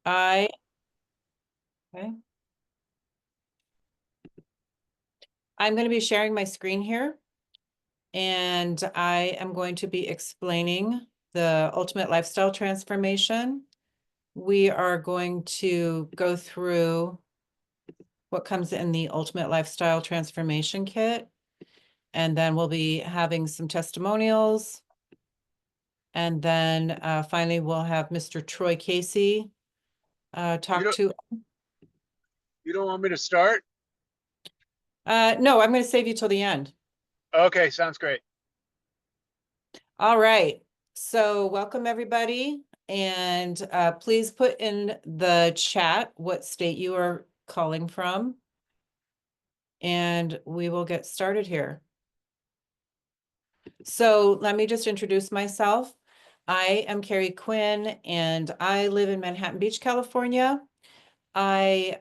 I, okay. I'm going to be sharing my screen here, and I am going to be explaining the ultimate lifestyle transformation. We are going to go through what comes in the ultimate lifestyle transformation kit, and then we'll be having some testimonials. And then finally, we'll have Mr. Troy Casey You talk don't to. you don't want me to start? No, I'm going to save you till the end. Okay, sounds great. All right. So welcome everybody. And please put in the chat what state you are calling from. And we will get started here. So let me just introduce myself. I am Carrie Quinn, and I live in Manhattan Beach, California. I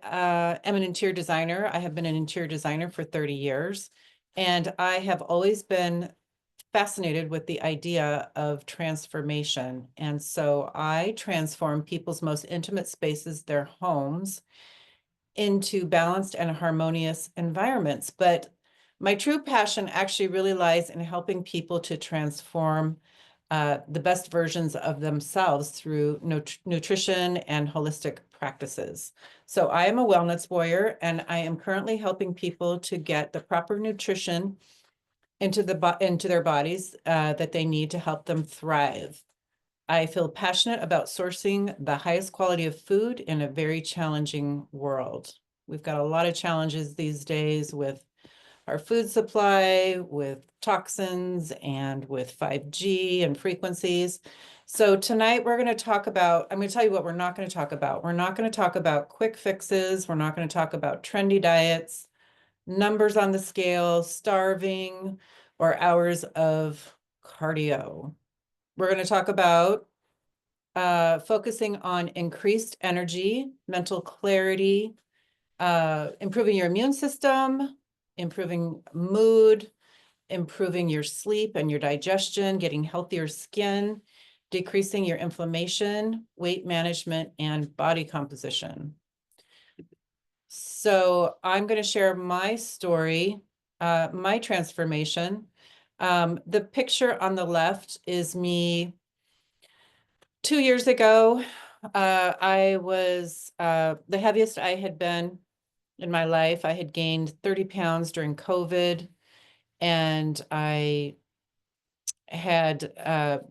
am an interior designer. I have been an interior designer for 30 years, and I have always been fascinated with the idea of transformation. And so I transform people's most intimate spaces, their homes, into balanced and harmonious environments. But my true passion actually really lies in helping people to transform the best versions of themselves through nutrition and holistic practices. So I am a wellness warrior, and I am currently helping people to get the proper nutrition into their bodies that they need to help them thrive. I feel passionate about sourcing the highest quality of food in a very challenging world. We've got a lot of challenges these days with our food supply, with toxins, and with 5G and frequencies. So tonight we're going to talk about, I'm going to tell you what we're not going to talk about. We're not going to talk about quick fixes. We're not going to talk about trendy diets, numbers on the scale, starving, or hours of cardio. We're going to talk about focusing on increased energy, mental clarity, improving your immune system, improving mood, improving your sleep and your digestion, getting healthier skin, decreasing your inflammation, weight management, and body composition. So I'm going to share my story, my transformation. The picture on the left is me 2 years ago. I was the heaviest I had been in my life. I had gained 30 pounds during COVID, and I had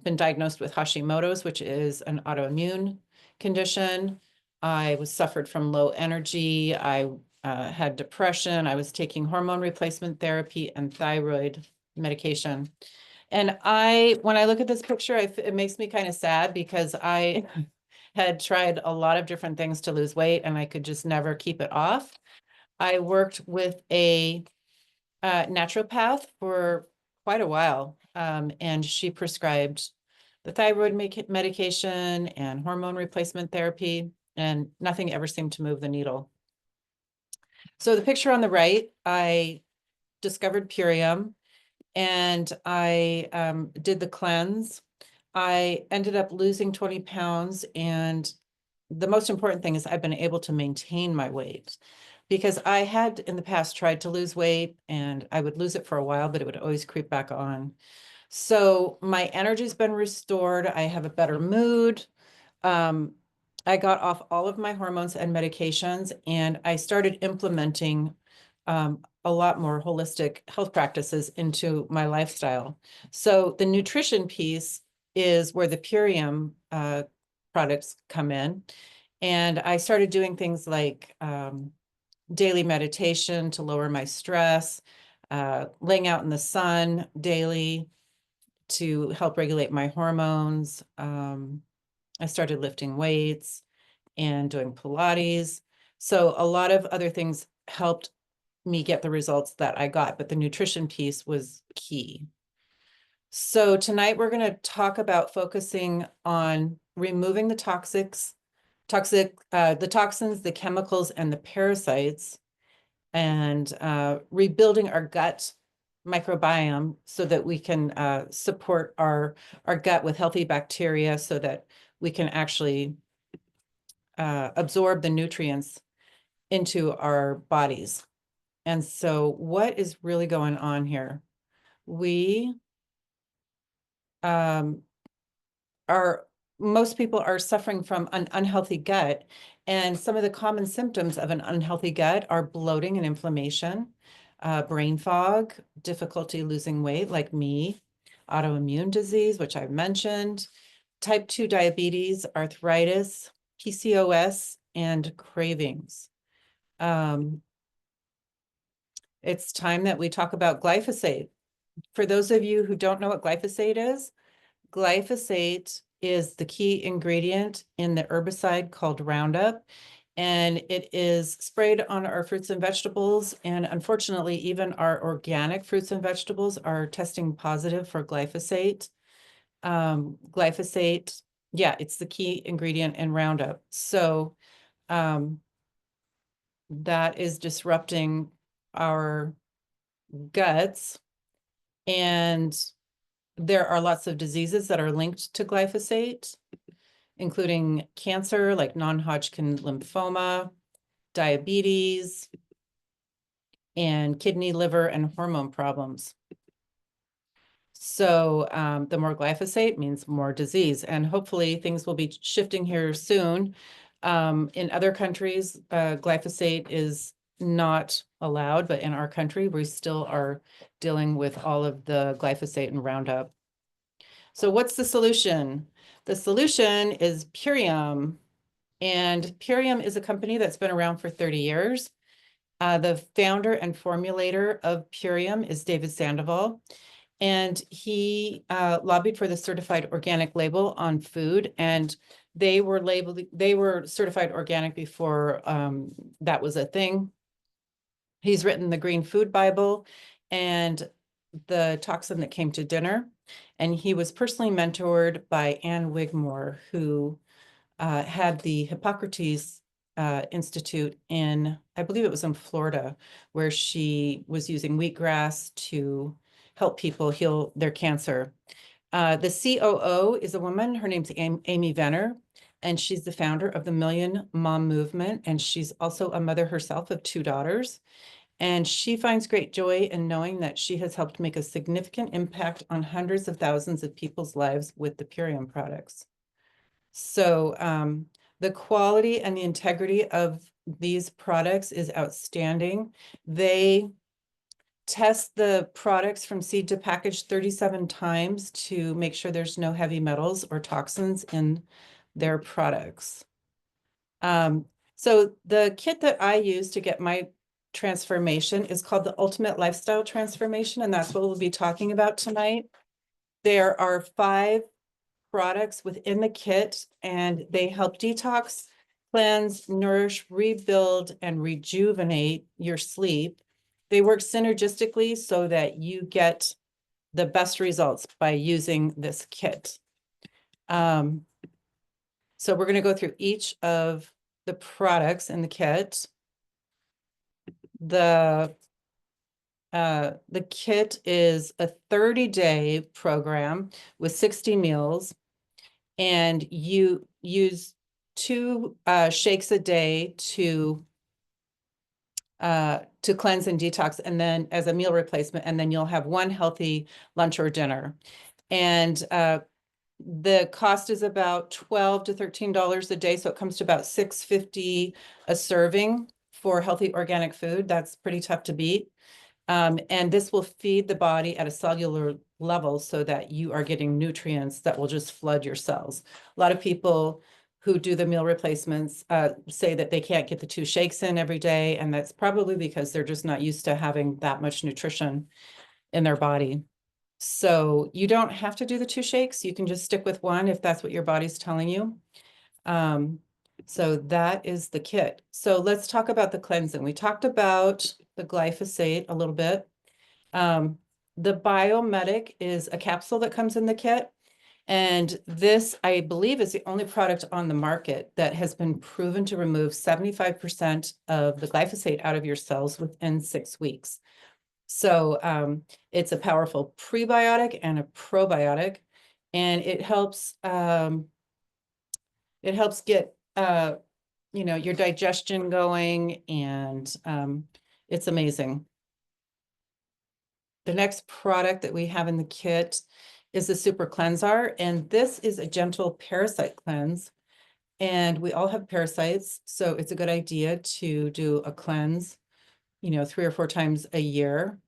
been diagnosed with Hashimoto's, which is an autoimmune condition. I was suffered from low energy. I had depression. I was taking hormone replacement therapy and thyroid medication. And when I look at this picture, it makes me kind of sad because I had tried a lot of different things to lose weight and I could just never keep it off. I worked with a naturopath for quite a while, and she prescribed the thyroid medication and hormone replacement therapy, and nothing ever seemed to move the needle. So the picture on the right, I discovered Purium, and I did the cleanse. I ended up losing 20 pounds, and the most important thing is I've been able to maintain my weight, because I had in the past tried to lose weight and I would lose it for a while, but it would always creep back on. So my energy's been restored. I have a better mood. Um, I got off all of my hormones and medications, and I started implementing a lot more holistic health practices into my lifestyle. So the nutrition piece is where the Purium products come in. And I started doing things like daily meditation to lower my stress, laying out in the sun daily to help regulate my hormones. I started lifting weights and doing Pilates. So a lot of other things helped me get the results that I got, but the nutrition piece was key. So tonight we're going to talk about focusing on removing the the toxins, the chemicals, and the parasites, and rebuilding our gut microbiome so that we can support our gut with healthy bacteria so that we can actually absorb the nutrients into our bodies. And so what is really going on here? We are most people are suffering from an unhealthy gut. And some of the common symptoms of an unhealthy gut are bloating and inflammation, brain fog, difficulty losing weight like me, autoimmune disease, which I've mentioned, type 2 diabetes, arthritis, PCOS, and cravings. It's time that we talk about glyphosate. For those of you who don't know what glyphosate is the key ingredient in the herbicide called Roundup, and it is sprayed on our fruits and vegetables. And unfortunately, even our organic fruits and vegetables are testing positive for glyphosate. Glyphosate, yeah, it's the key ingredient in Roundup. So that is disrupting our guts, and there are lots of diseases that are linked to glyphosate, including cancer like non-Hodgkin lymphoma, diabetes, and kidney, liver, and hormone problems. So the more glyphosate means more disease, and hopefully things will be shifting here soon. In other countries, glyphosate is not allowed, but in our country, we still are dealing with all of the glyphosate and Roundup. So what's the solution? The solution is Purium. And Purium is a company that's been around for 30 years. The founder and formulator of Purium is David Sandoval. And he lobbied for the certified organic label on food. And they were certified organic before that was a thing. He's written the Green Food Bible and The Toxin That Came to Dinner. And he was personally mentored by Anne Wigmore, who had the Hippocrates Institute in, I believe it was in Florida, where she was using wheatgrass to help people heal their cancer. The COO is a woman. Her name's Amy Venner, and she's the founder of the Million Mom Movement. And she's also a mother herself of 2 daughters. And she finds great joy in knowing that she has helped make a significant impact on hundreds of thousands of people's lives with the Purium products. So the quality and the integrity of these products is outstanding. They test the products from seed to package 37 times to make sure there's no heavy metals or toxins in their products. So the kit that I use to get my transformation is called the Ultimate Lifestyle Transformation, and that's what we'll be talking about tonight. There are 5 products within the kit, and they help detox, cleanse, nourish, rebuild, and rejuvenate your sleep. They work synergistically so that you get the best results by using this kit. So we're going to go through each of the products in the kit. The kit is a 30-day program with 60 meals, and you use 2 shakes a day to cleanse and detox, and then as a meal replacement, and then you'll have 1 healthy lunch or dinner. And the cost is about $12 to $13 a day, so it comes to about $6.50 a serving for healthy organic food. That's pretty tough to beat. And this will feed the body at a cellular level so that you are getting nutrients that will just flood your cells. A lot of people who do the meal replacements say that they can't get the 2 shakes in every day, and that's probably because they're just not used to having that much nutrition in their body. So you don't have to do the 2 shakes. You can just stick with 1 if that's what your body's telling you. So that is the kit. So let's talk about the cleansing. We talked about the glyphosate a little bit. The Biomedic is a capsule that comes in the kit. And this, I believe, is the only product on the market that has been proven to remove 75% of the glyphosate out of your cells within 6 weeks. So it's a powerful prebiotic and a probiotic, and it helps get your digestion going, and it's amazing. The next product that we have in the kit is the Super Cleansar, and this is a gentle parasite cleanse. And we all have parasites, so it's a good idea to do a cleanse, 3 or 4 times a year.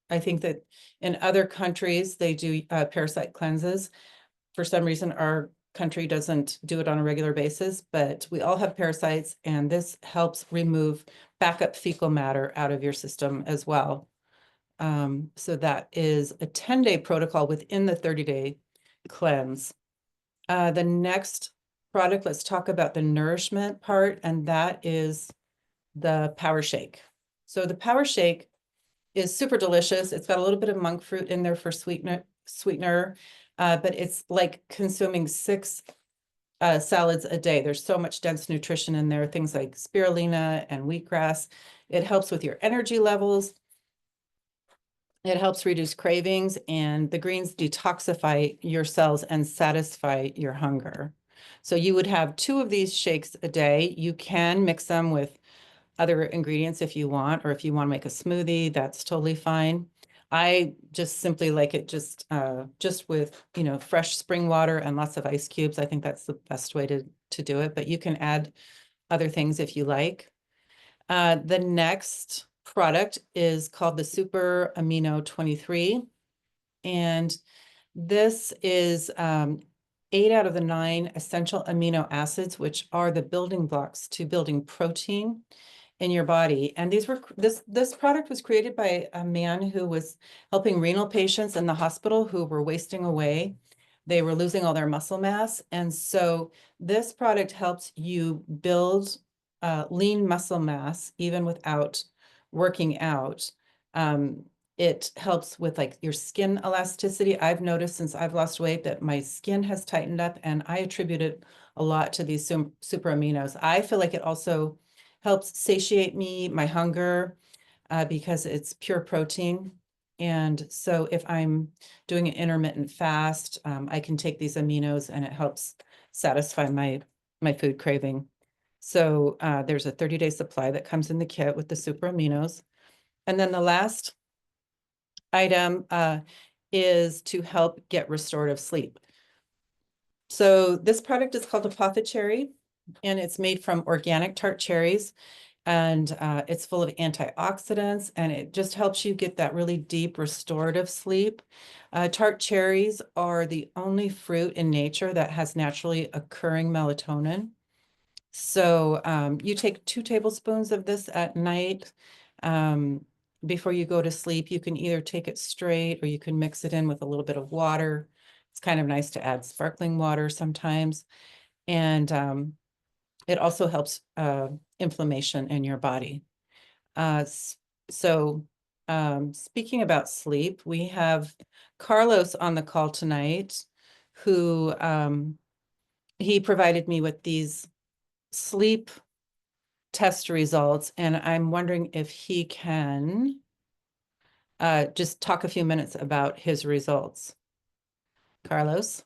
I think that in other countries, they do parasite cleanses. For some reason, our country doesn't do it on a regular basis, but we all have parasites, and this helps remove backup fecal matter out of your system as well. So that is a 10-day protocol within the 30-day cleanse. The next product, let's talk about the nourishment part, and that is the Power Shake. So the Power Shake is super delicious. It's got a little bit of monk fruit in there for sweetener, but it's like consuming 6 salads a day. There's so much dense nutrition in there, things like spirulina and wheatgrass. It helps with your energy levels. It helps reduce cravings, and the greens detoxify your cells and satisfy your hunger. So you would have 2 of these shakes a day. You can mix them with other ingredients if you want, or if you want to make a smoothie, that's totally fine. I just simply like it just with, fresh spring water and lots of ice cubes. I think that's the best way to do it, but you can add other things if you like. The next product is called the Super Amino 23. And this is 8 out of the 9 essential amino acids, which are the building blocks to building protein in your body. And this product was created by a man who was helping renal patients in the hospital who were wasting away. They were losing all their muscle mass. And so this product helps you build lean muscle mass even without working out. It helps with like your skin elasticity. I've noticed since I've lost weight that my skin has tightened up, and I attribute it a lot to these super aminos. I feel like it also helps satiate me, my hunger, because it's pure protein. And so if I'm doing an intermittent fast, I can take these aminos and it helps satisfy my food craving. So there's a 30-day supply that comes in the kit with the super aminos. And then the last item is to help get restorative sleep. So this product is called Apothecary, and it's made from organic tart cherries, and it's full of antioxidants, and it just helps you get that really deep restorative sleep. Tart cherries are the only fruit in nature that has naturally occurring melatonin. So you take 2 tablespoons of this at night before you go to sleep. You can either take it straight or you can mix it in with a little bit of water. It's kind of nice to add sparkling water sometimes. And it also helps inflammation in your body. So speaking about sleep, we have Carlos on the call tonight, who he provided me with these sleep test results, and I'm wondering if he can just talk a few minutes about his results. Carlos?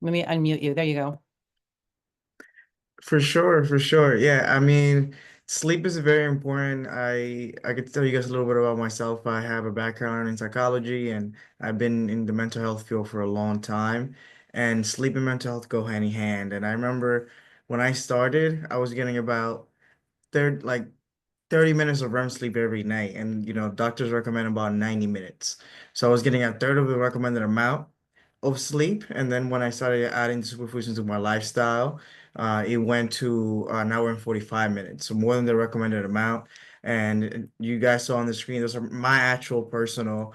Let me unmute you. There you go. For sure, for sure. Yeah, I mean, sleep is very important. I could tell you guys a little bit about myself. I have a background in psychology and I've been in the mental health field for a long time. And sleep and mental health go hand in hand. And I remember when I started, I was getting about third like 30 minutes of REM sleep every night. And, doctors recommend about 90 minutes. So I was getting a third of the recommended amount of sleep. And then when I started adding the superfoods into my lifestyle, it went to an hour and 45 minutes. So more than the recommended amount. And you guys saw on the screen, those are my actual personal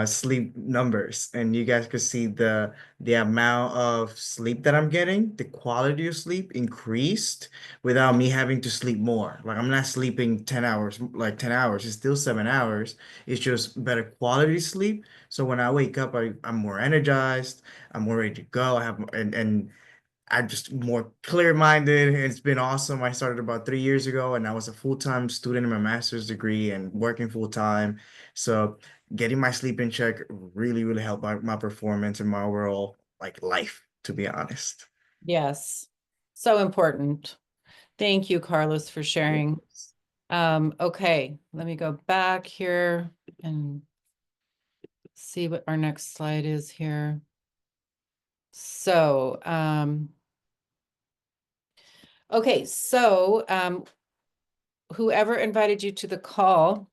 sleep numbers. And you guys could see the amount of sleep that I'm getting, the quality of sleep increased without me having to sleep more. Like I'm not sleeping 10 hours, like 10 hours. It's still 7 hours. It's just better quality sleep. So when I wake up, I'm more energized. I'm more ready to go. I have and I'm just more clear-minded. It's been awesome. I started about 3 years ago, and I was a full-time student in my master's degree and working full-time. So getting my sleep in check really, really helped my performance and my overall like life, to be honest. Yes. So important. Thank you, Carlos, for sharing. Okay, let me go back here and see what our next slide is here. So, okay, so whoever invited you to the call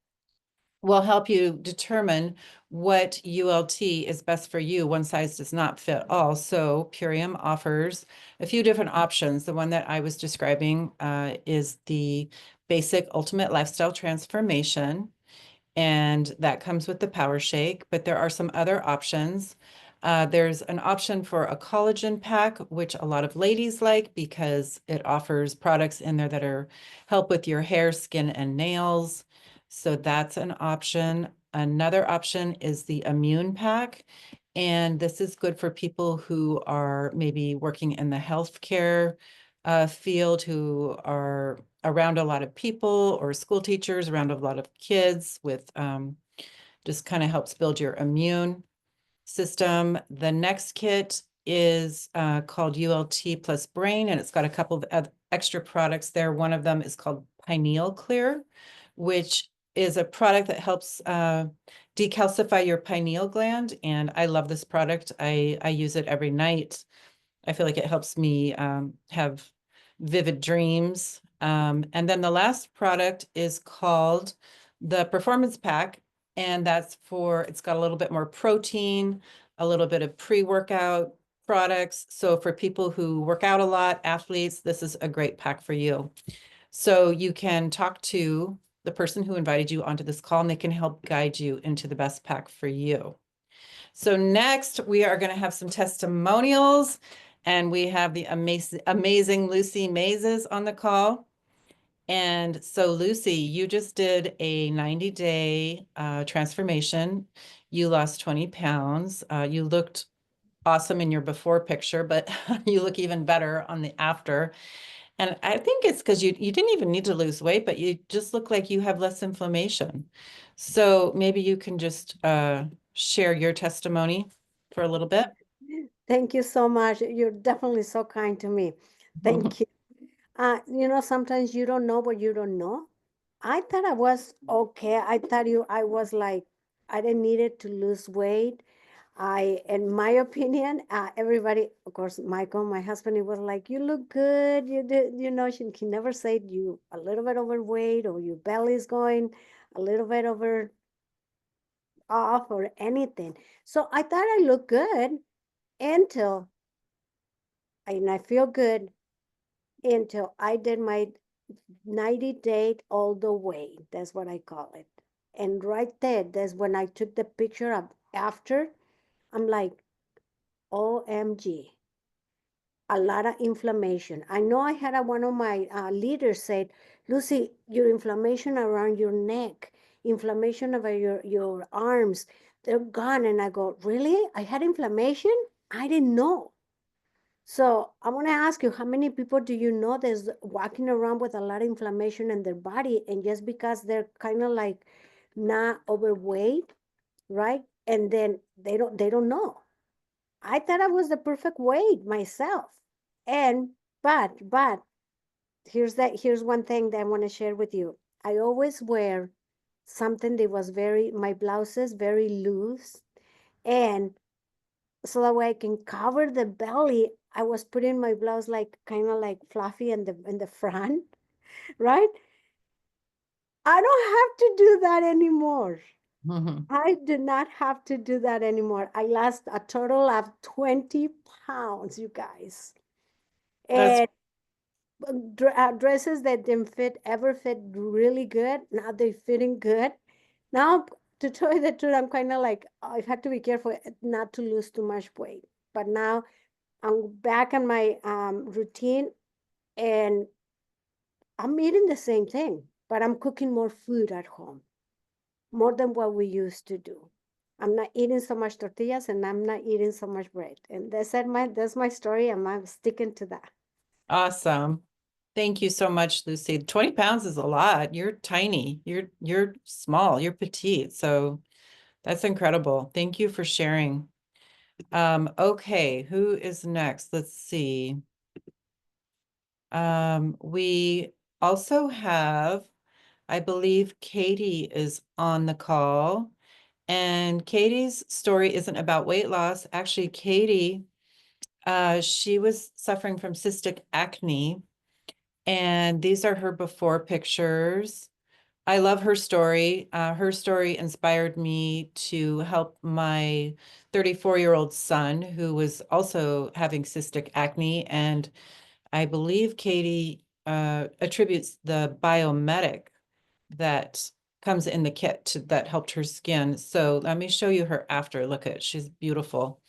will help you determine what ULT is best for you. One size does not fit all. So Purium offers a few different options. The one that I was describing is the basic ultimate lifestyle transformation, and that comes with the Power Shake, but there are some other options. There's an option for a collagen pack, which a lot of ladies like because it offers products in there that are help with your hair, skin, and nails. So that's an option. Another option is the immune pack. And this is good for people who are maybe working in the healthcare field, who are around a lot of people, or school teachers around a lot of kids with just kind of helps build your immune system. The next kit is called ULT Plus Brain, and it's got a couple of extra products there. One of them is called Pineal Clear, which is a product that helps decalcify your pineal gland. And I love this product. I use it every night. I feel like it helps me have vivid dreams. And then the last product is called the Performance Pack, and that's it's got a little bit more protein, a little bit of pre-workout products. So for people who work out a lot, athletes, this is a great pack for you. So you can talk to the person who invited you onto this call, and they can help guide you into the best pack for you. So next, we are going to have some testimonials, and we have the amazing Lucy Mazes on the call. And so Lucy, you just did a 90-day transformation. You lost 20 pounds. You looked awesome in your before picture, but you look even better on the after. And I think it's because you didn't even need to lose weight, but you just look like you have less inflammation. So maybe you can just share your testimony for a little bit. Thank you so much. You're definitely so kind to me. Thank you. Sometimes you don't know what you don't know. I thought I was okay. I was like, I didn't need it to lose weight. In my opinion, everybody, of course, Michael, my husband, he was like, you look good. You did, he never said you a little bit overweight or your belly's going a little bit over off or anything. So I thought I looked good until, and I feel good until I did my 90 day all the way. That's what I call it. And right there, that's when I took the picture of after. I'm like, OMG, a lot of inflammation. I know I had one of my leaders said, Lucy, your inflammation around your neck, inflammation over your arms, they're gone. And I go, really? I had inflammation? I didn't know. So I want to ask you, how many people do you know that's walking around with a lot of inflammation in their body, and just because they're kind of like not overweight, right? And then they don't know. I thought I was the perfect weight myself. And but here's one thing that I want to share with you. I always wear something that was my blouses very loose, and so that way I can cover the belly. I was putting my blouse like kind of like fluffy in the front, right? I don't have to do that anymore. I do not have to do that anymore. I lost a total of 20 pounds, you guys. That's And dresses that didn't ever fit really good. Now they're fitting good. Now, to tell you the truth, I'm kind of like, I have to be careful not to lose too much weight. But now I'm back on my routine, and I'm eating the same thing, but I'm cooking more food at home, more than what we used to do. I'm not eating so much tortillas, and I'm not eating so much bread. And that's my story, and I'm sticking to that. awesome. Thank you so much, Lucy. 20 pounds is a lot. You're tiny. You're small. You're petite. So that's incredible. Thank you for sharing. Okay, who is next? Let's see. We also have, I believe Katie is on the call. And Katie's story isn't about weight loss. Actually, Katie, she was suffering from cystic acne. And these are her before pictures. I love her story. Her story inspired me to help my 34-year-old son, who was also having cystic acne. And I believe Katie attributes the biomedic that comes in the kit that helped her skin. So let me show you her after. Look at, she's beautiful.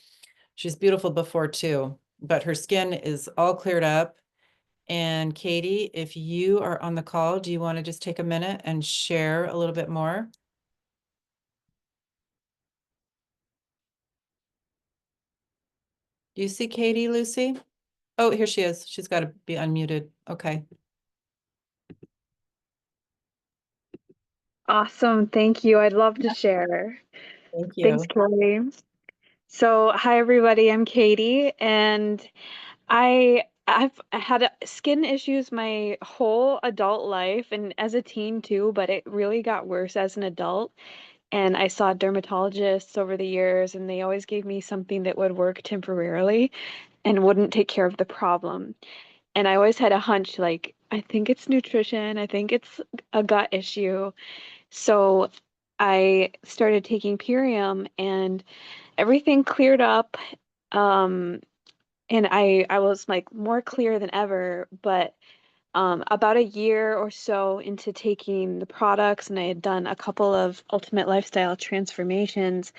She's beautiful before too, but her skin is all cleared up. And Katie, if you are on the call, do you want to just take a minute and share a little bit more? Do you see Katie, Lucy? Oh, here she is. She's got to be unmuted. Okay. Awesome. Thank you. I'd love to share. Thank Thanks, you. Carrie. So, hi everybody. I'm Katie, and I've had skin issues my whole adult life and as a teen too, but it really got worse as an adult. And I saw dermatologists over the years, and they always gave me something that would work temporarily and wouldn't take care of the problem. And I always had a hunch like, I think it's nutrition, I think it's a gut issue. So I started taking Purium and everything cleared up. Um, and I was like more clear than ever, but about a year or so into taking the products, and I had done a couple of ultimate lifestyle transformations,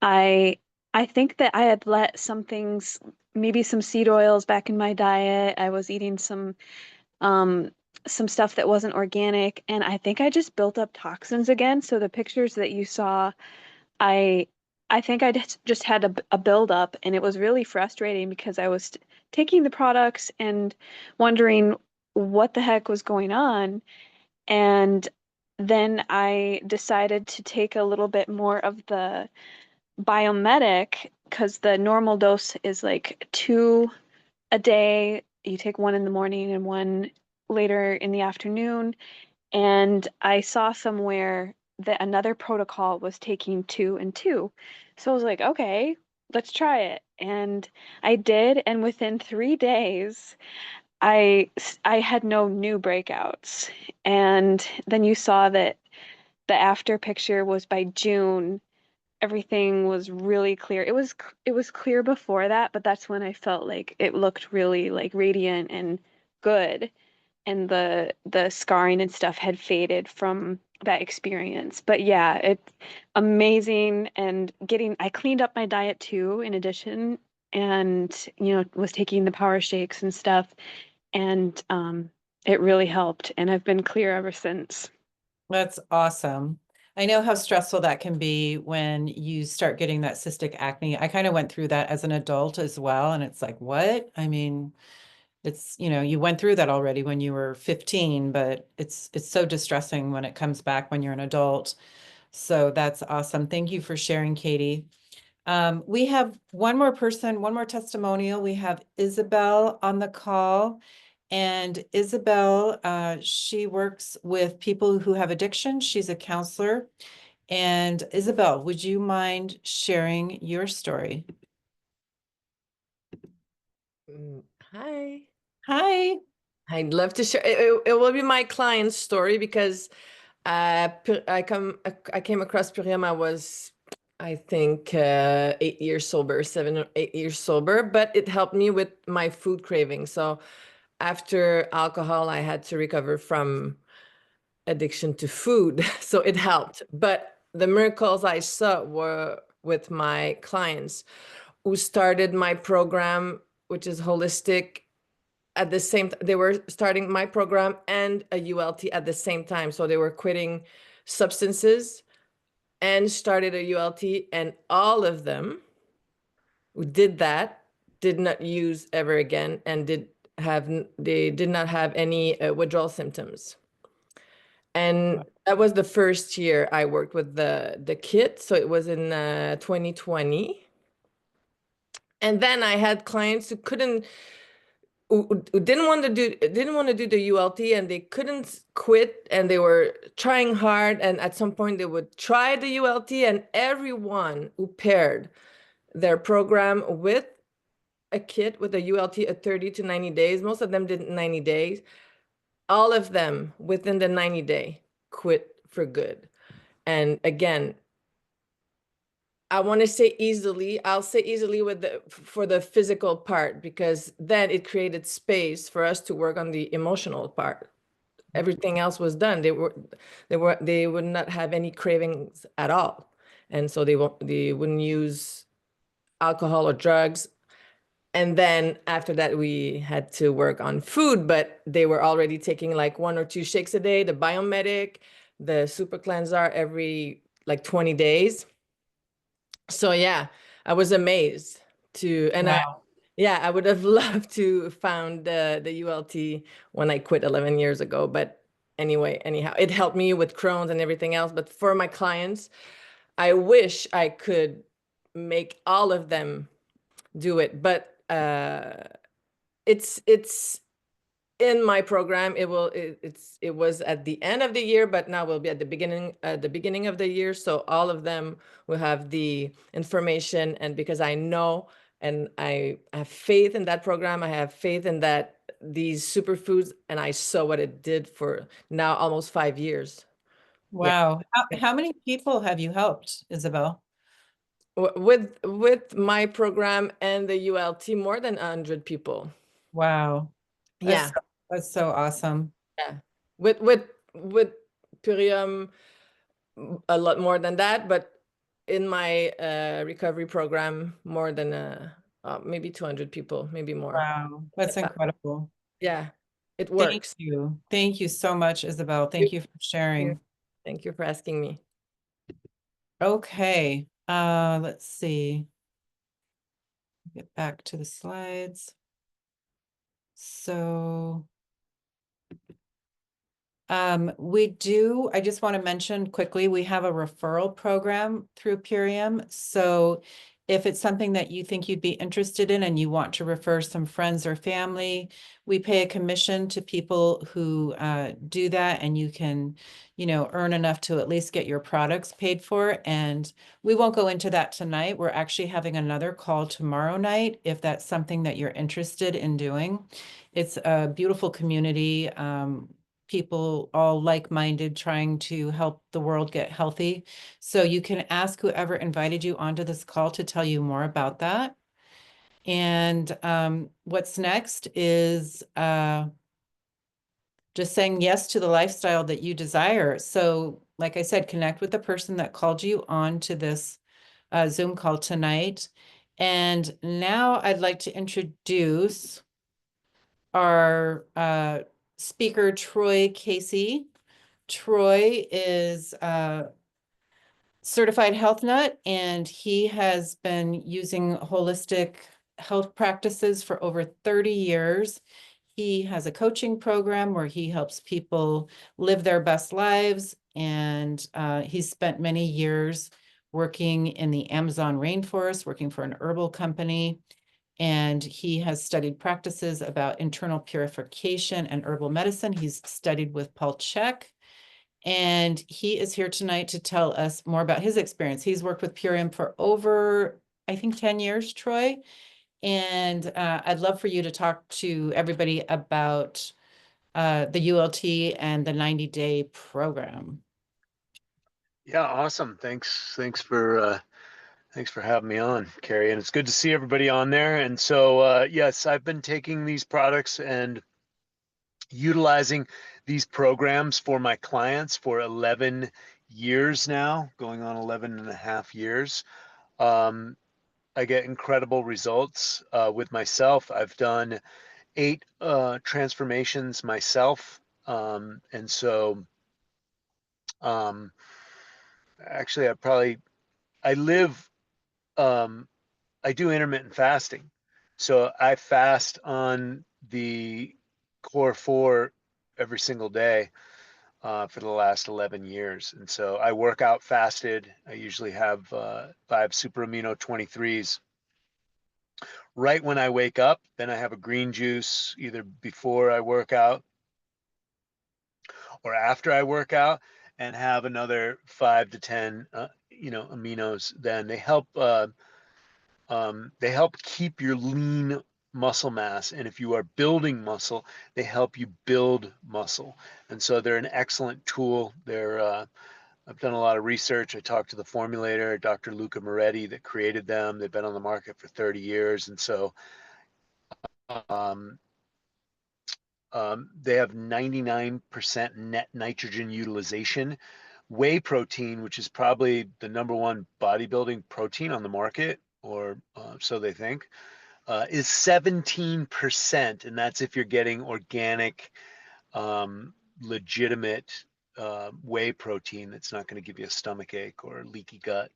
I I think that I had let some things, maybe some seed oils back in my diet. I was eating um some stuff that wasn't organic, and I think I just built up toxins again. So the pictures that you saw, I I think I just had a buildup, and it was really frustrating because I was taking the products and wondering what the heck was going on. And then I decided to take a little bit more of the biomedic because the normal dose is like two a day. You take one in the morning and one later in the afternoon. And I saw somewhere that another protocol was taking two and two. So I was like, okay, let's try it. And I did. And within 3 days, I had no new breakouts. And then you saw that the after picture was by June. Everything was really clear. It was clear before that, but that's when I felt like it looked really like radiant and good, and the scarring and stuff had faded from that experience. But yeah, it's amazing. And I cleaned up my diet too, in addition, and was taking the power shakes and stuff, and it really helped. And I've been clear ever since. That's awesome. I know how stressful that can be when you start getting that cystic acne. I kind of went through that as an adult as well. And it's like, what? I mean, it's, you went through that already when you were 15, but it's so distressing when it comes back when you're an adult. So that's awesome. Thank you for sharing, Katie. We have one more person, one more testimonial. We have Isabel on the call. And Isabel, she works with people who have addiction. She's a counselor. And Isabel, would you mind sharing your story? Hi. Hi. I'd love to share. It will be my client's story because I came across Purium. I was, I think, 8 years sober, 7 or 8 years sober, but it helped me with my food craving. So after alcohol, I had to recover from addiction to food. So it helped. But the miracles I saw were with my clients who started my program, which is holistic. At the same time, they were starting my program and a ULT at the same time. So they were quitting substances and started a ULT, and all of them who did that did not use ever again and they did not have any withdrawal symptoms. And that was the first year I worked with the kit. So it was in 2020. And then I had clients who couldn't, who didn't want to do the ULT, and they couldn't quit, and they were trying hard, and at some point they would try the ULT, and everyone who paired their program with a kit with a ULT at 30 to 90 days, most of them did 90 days, all of them within the 90-day quit for good. And again, I want to say easily, I'll say easily with for the physical part, because then it created space for us to work on the emotional part. Everything else was done. They would not have any cravings at all. And so they wouldn't use alcohol or drugs. And then after that, we had to work on food, but they were already taking like 1 or 2 shakes a day, the Biomedic, the Super Cleanser every like 20 days. So yeah, I was amazed to, and Wow. I would have loved to found the ULT when I quit 11 years ago. But anyway, anyhow, it helped me with Crohn's and everything else. But for my clients, I wish I could make all of them do it. But it's in my program. It was at the end of the year, but now will be at the beginning of the year. So all of them will have the information, and because I know and I have faith in that program, I have faith in that these superfoods, and I saw what it did for now almost 5 years. Wow. How many people have you helped, Isabel? With my program and the ULT, more than 100 people. Wow. Yeah. That's so awesome. Yeah. With Purium, a lot more than that, but in my recovery program, more than maybe 200 people, maybe more. Wow. That's Yeah. incredible. Yeah, it Thank works. you. Thank you so much, Isabel. Thank you for sharing. Thank you for asking me. Okay. Let's see. Get back to the slides. So I just want to mention quickly, we have a referral program through Purium. So if it's something that you think you'd be interested in and you want to refer some friends or family, we pay a commission to people who do that, and you can, earn enough to at least get your products paid for. And we won't go into that tonight. We're actually having another call tomorrow night if that's something that you're interested in doing. It's a beautiful community. People all like-minded, trying to help the world get healthy. So you can ask whoever invited you onto this call to tell you more about that. And what's next is just saying yes to the lifestyle that you desire. So like I said, connect with the person that called you on to this Zoom call tonight. And now I'd like to introduce our speaker, Troy Casey. Troy is a certified health nut, and he has been using holistic health practices for over 30 years. He has a coaching program where he helps people live their best lives, and he's spent many years working in the Amazon rainforest, working for an herbal company. And he has studied practices about internal purification and herbal medicine. He's studied with Paul Chek, and he is here tonight to tell us more about his experience. He's worked with Purium for over, I think, 10 years, Troy. And I'd love for you to talk to everybody about the ULT and the 90-day program. Yeah, awesome. Thanks for having me on, Carrie. And it's good to see everybody on there. And so yes, I've been taking these products and utilizing these programs for my clients for 11 years now, going on 11 and a half years. I get incredible results with myself. I've done 8 transformations myself. And so actually I live, I do intermittent fasting. So I fast on the core 4 every single day for the last 11 years. And so I work out fasted. I usually have 5 super amino 23s right when I wake up. Then I have a green juice either before I work out or after I work out, and have another 5 to 10, aminos. Then they help keep your lean muscle mass. And if you are building muscle, they help you build muscle. And so they're an excellent tool. I've done a lot of research. I talked to the formulator, Dr. Luca Moretti, that created them. They've been on the market for 30 years. And so um, they have 99% net nitrogen utilization. Whey protein, which is probably the #1 bodybuilding protein on the market, or so they think, is 17%. And that's if you're getting organic, legitimate whey protein that's not going to give you a stomach ache or a leaky gut.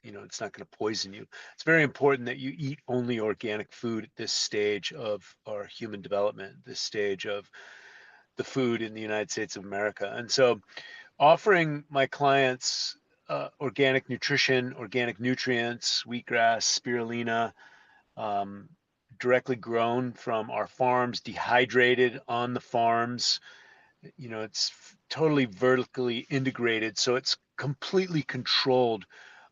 It's not going to poison you. It's very important that you eat only organic food at this stage of our human development, this stage of the food in the United States of America. And so offering my clients organic nutrition, organic nutrients, wheatgrass, spirulina, directly grown from our farms, dehydrated on the farms. It's totally vertically integrated, so it's completely controlled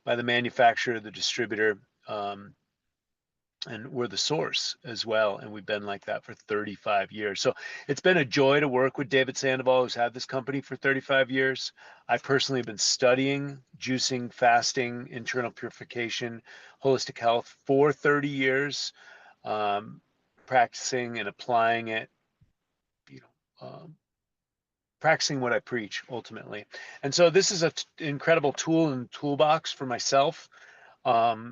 by the manufacturer, the distributor, and we're the source as well. And we've been like that for 35 years. So it's been a joy to work with David Sandoval, who's had this company for 35 years. I personally have been studying juicing, fasting, internal purification, holistic health for 30 years, practicing and applying it, practicing what I preach ultimately. And so this is an incredible tool in the toolbox for myself. I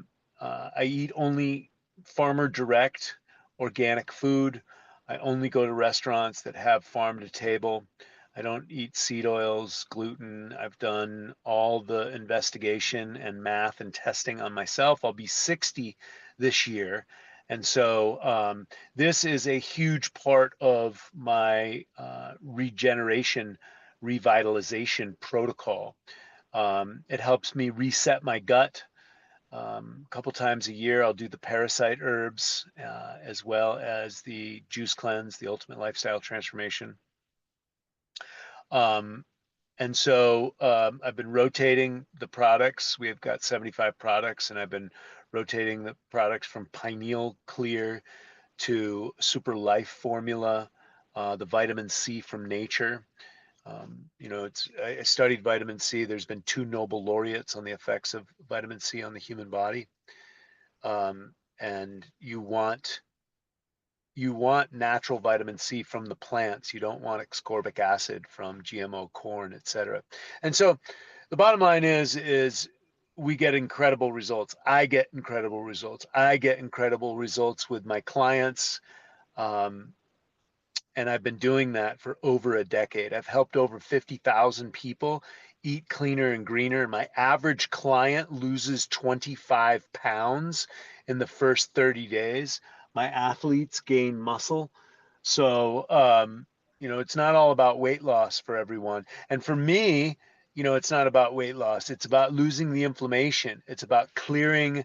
eat only farmer direct organic food. I only go to restaurants that have farm to table. I don't eat seed oils, gluten. I've done all the investigation and math and testing on myself. I'll be 60 this year. And so this is a huge part of my regeneration, revitalization protocol. It helps me reset my gut. A couple times a year, I'll do the parasite herbs as well as the juice cleanse, the ultimate lifestyle transformation. And so I've been rotating the products. We have got 75 products, and I've been rotating the products from Pineal Clear to Super Life Formula, the vitamin C from nature. I studied vitamin C. There's been 2 Nobel laureates on the effects of vitamin C on the human body. And you want natural vitamin C from the plants. You don't want ascorbic acid from GMO corn, etc. And so the bottom line is we get incredible results. I get incredible results. I get incredible results with my clients. And I've been doing that for over a decade. I've helped over 50,000 people eat cleaner and greener. My average client loses 25 pounds in the first 30 days. My athletes gain muscle. So, it's not all about weight loss for everyone. And for me, it's not about weight loss. It's about losing the inflammation. It's about clearing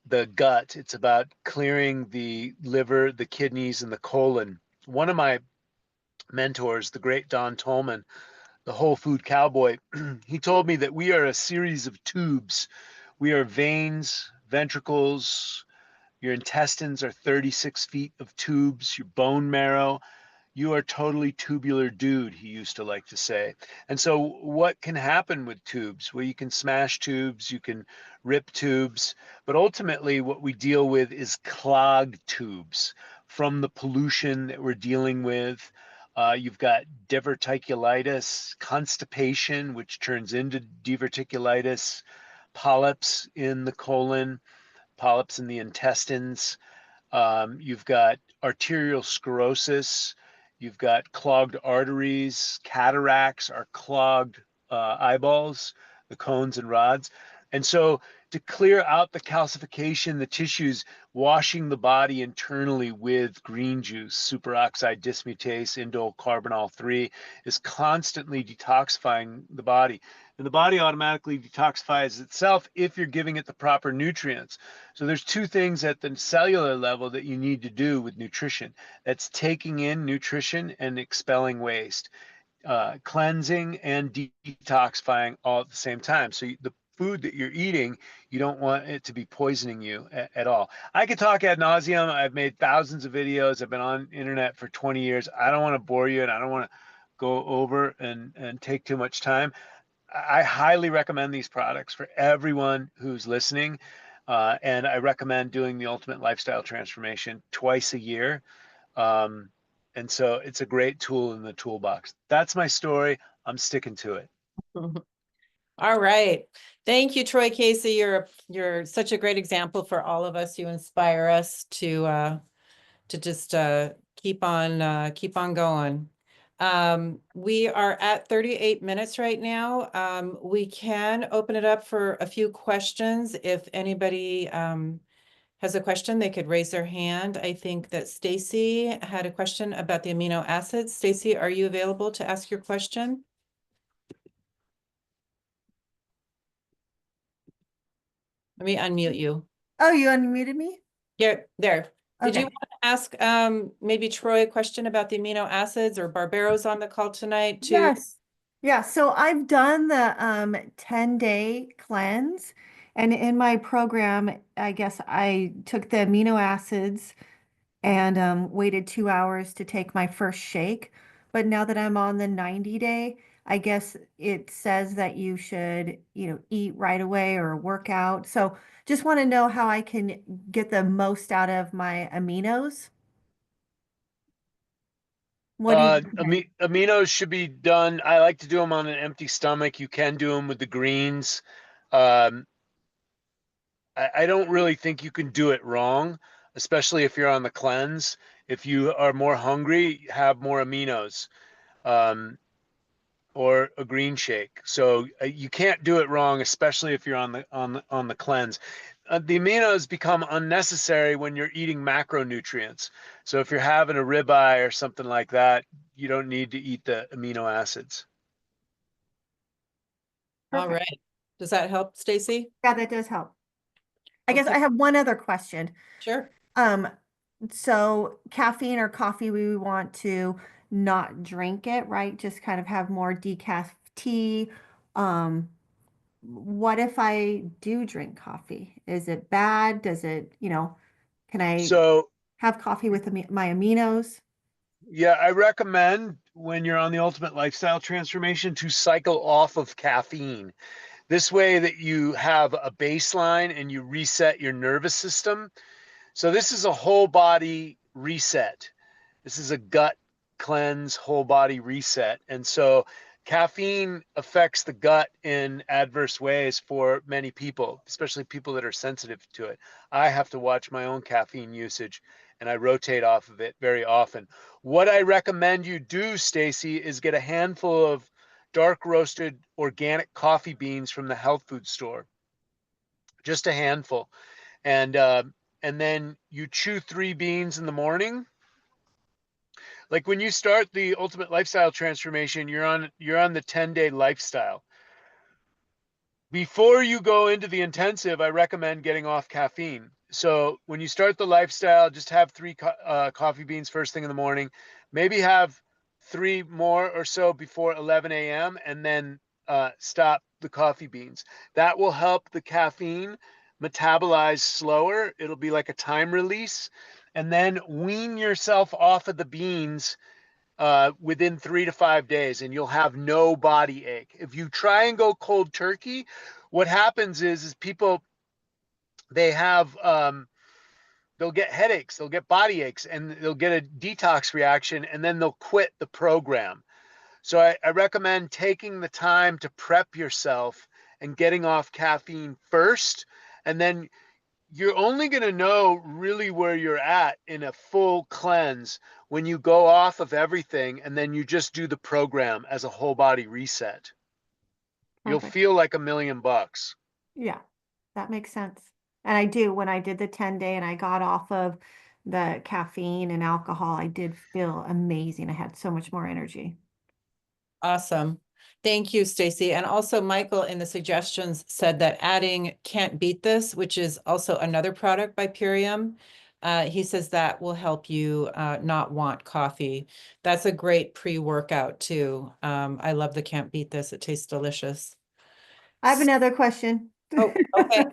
the gut. It's about clearing the liver, the kidneys, and the colon. One of my mentors, the great Don Tolman, the whole food cowboy, he told me that we are a series of tubes. We are veins, ventricles, your intestines are 36 feet of tubes, your bone marrow. You are totally tubular dude, he used to like to say. And so what can happen with tubes? Well, you can smash tubes, you can rip tubes, but ultimately what we deal with is clogged tubes from the pollution that we're dealing with. You've got diverticulitis, constipation, which turns into diverticulitis, polyps in the colon, polyps in the intestines. You've got arterial sclerosis. You've got clogged arteries. Cataracts are clogged eyeballs, the cones and rods. And so to clear out the calcification, the tissues, washing the body internally with green juice, superoxide dismutase, indole carbonol 3, is constantly detoxifying the body. and the body automatically detoxifies itself if you're giving it the proper nutrients. So there's two things at the cellular level that you need to do with nutrition. That's taking in nutrition and expelling waste, cleansing and detoxifying all at the same time. So the food that you're eating, you don't want it to be poisoning you at all. I could talk ad nauseum. I've made thousands of videos. I've been on internet for 20 years. I don't want to bore you, and I don't want to go over and take too much time. I highly recommend these products for everyone who's listening. And I recommend doing the Ultimate Lifestyle Transformation twice a year. And so it's a great tool in the toolbox. That's my story. I'm sticking to it. All right. Thank you, Troy Casey. You're such a great example for all of us. You inspire us to just keep on going. We are at 38 minutes right now. We can open it up for a few questions. If anybody has a question, they could raise their hand. I think that Stacy had a question about the amino acids. Stacy, are you available to ask your question? Let me unmute you. Oh, you unmuted me? Yeah, there. Did you Okay. want to ask maybe Troy a question about the amino acids, or Barbero's on the call tonight too? Yes. Yeah, so I've done the 10-day cleanse, and in my program, I guess I took the amino acids and waited 2 hours to take my first shake. But now that I'm on the 90-day, I guess it says that you should, eat right away or work out. So just want to know how I can get the most out of my aminos. What do you recommend? Aminos should be done. I like to do them on an empty stomach. You can do them with the greens. Um, I don't really think you can do it wrong, especially if you're on the cleanse. If you are more hungry, have more aminos, or a green shake. So you can't do it wrong, especially if you're on the cleanse. The aminos become unnecessary when you're eating macronutrients. So if you're having a ribeye or something like that, you don't need to eat the amino acids. All Perfect. right. Does that help, Stacy? Yeah, that does help. I guess Okay. I have one other question. Sure. So caffeine or coffee, we want to not drink it, right? Just kind of have more decaf tea. What if I do drink coffee? Is it bad? Does it, can I So have coffee with my aminos? yeah, I recommend when you're on the Ultimate Lifestyle Transformation to cycle off of caffeine. This way that you have a baseline and you reset your nervous system. So this is a whole body reset. This is a gut cleanse, whole body reset. And so caffeine affects the gut in adverse ways for many people, especially people that are sensitive to it. I have to watch my own caffeine usage, and I rotate off of it very often. What I recommend you do, Stacy, is get a handful of dark roasted organic coffee beans from the health food store. Just a handful. And then you chew 3 beans in the morning. Like when you start the Ultimate Lifestyle Transformation, you're on the 10-day lifestyle. Before you go into the intensive, I recommend getting off caffeine. So when you start the lifestyle, just have 3 coffee beans first thing in the morning. Maybe have 3 more or so before 11 a.m. and then stop the coffee beans. That will help the caffeine metabolize slower. It'll be like a time release. And then wean yourself off of the beans within 3 to 5 days, and you'll have no body ache. If you try and go cold turkey, what happens is people, they have they'll get headaches, they'll get body aches, and they'll get a detox reaction, and then they'll quit the program. So I recommend taking the time to prep yourself and getting off caffeine first, and then you're only going to know really where you're at in a full cleanse when you go off of everything and then you just do the program as a whole body reset. You'll Perfect. feel like $1,000,000. Yeah, that makes sense. And I do, when I did the 10-day and I got off of the caffeine and alcohol, I did feel amazing. I had so much more energy. Awesome. Thank you, Stacy. And also Michael in the suggestions said that adding Can't Beat This, which is also another product by Purium. He says that will help you not want coffee. That's a great pre-workout too. I love the Can't Beat This. It tastes delicious. I have another question. Oh, okay.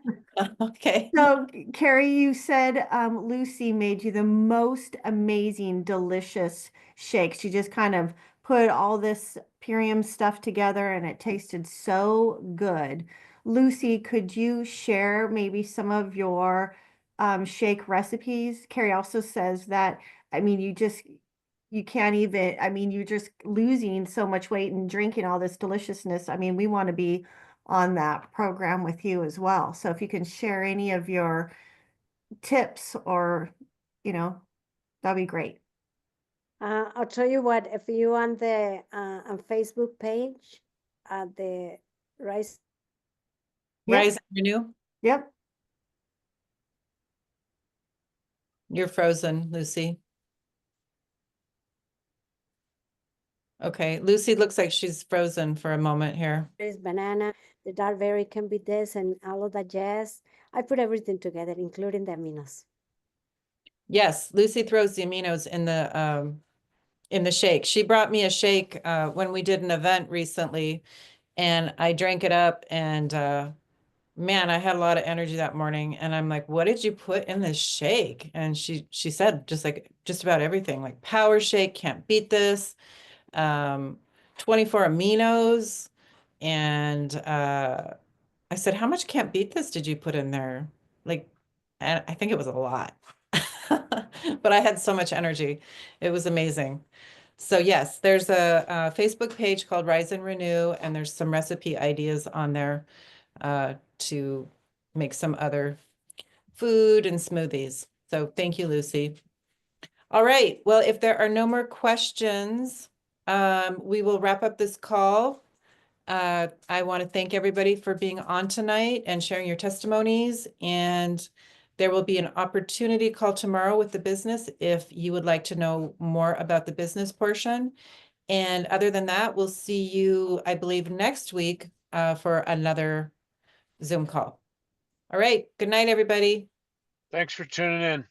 Okay. So, Carrie, you said Lucy made you the most amazing, delicious shake. She just kind of put all this Purium stuff together and it tasted so good. Lucy, could you share maybe some of your shake recipes? Carrie also says that, I mean, you can't even, I mean, you're just losing so much weight and drinking all this deliciousness. I mean, we want to be on that program with you as well. So if you can share any of your tips or, you know, that'd be great. I'll tell you what, if you on the on Facebook page, the rice. Rise and Renew. Yep. You're frozen, Lucy. Okay, Lucy looks like she's frozen for a moment here. There's banana, the dark berry can be this, and all of that jazz. I put everything together, including the aminos. Yes, Lucy throws the aminos in the shake. She brought me a shake when we did an event recently, and I drank it up, and man, I had a lot of energy that morning. And I'm like, what did you put in this shake? And she said just about everything, like power shake, can't beat this. 24 aminos, and I said, how much can't beat this did you put in there? Like, and I think it was a lot. But I had so much energy. It was amazing. So yes, there's a Facebook page called Rise and Renew, and there's some recipe ideas on there to make some other food and smoothies. So thank you, Lucy. All right. Well, if there are no more questions, we will wrap up this call. I want to thank everybody for being on tonight and sharing your testimonies. And there will be an opportunity call tomorrow with the business if you would like to know more about the business portion. And other than that, we'll see you, I believe, next week for another Zoom call. All right. Good night, everybody. Thanks for tuning in.